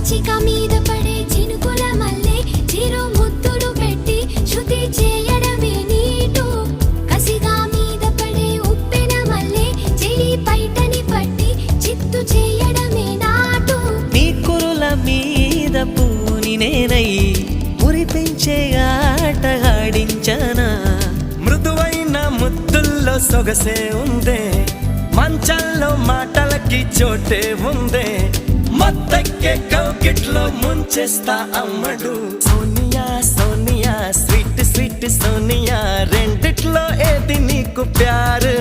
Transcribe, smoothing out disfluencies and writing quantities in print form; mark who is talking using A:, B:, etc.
A: పిచ్చిక మీద పడే చినుకుల మల్లె చిరు ముద్దులు పెట్టి శృతి చేయడమే నీటు కసిగా మీద పడే ఉప్పెన మల్లె చెలి పైటని పట్టి చిత్తు చేయడమే నాటు
B: నీ కురుల మీద పూని నేనై మురిపించే ఆట ఆడించనా
C: మృదువైన ముద్దుల్లో సొగసే ఉందే మంచంలో మాటలకి చోటే ఉందే మత్తెక్కే కౌకిట్లో ముంచేస్తా అమ్మడు సోనియా సోనియా స్వీట్ స్వీట్ సోనియా రెండిట్లో ఏది నీకు ప్యారు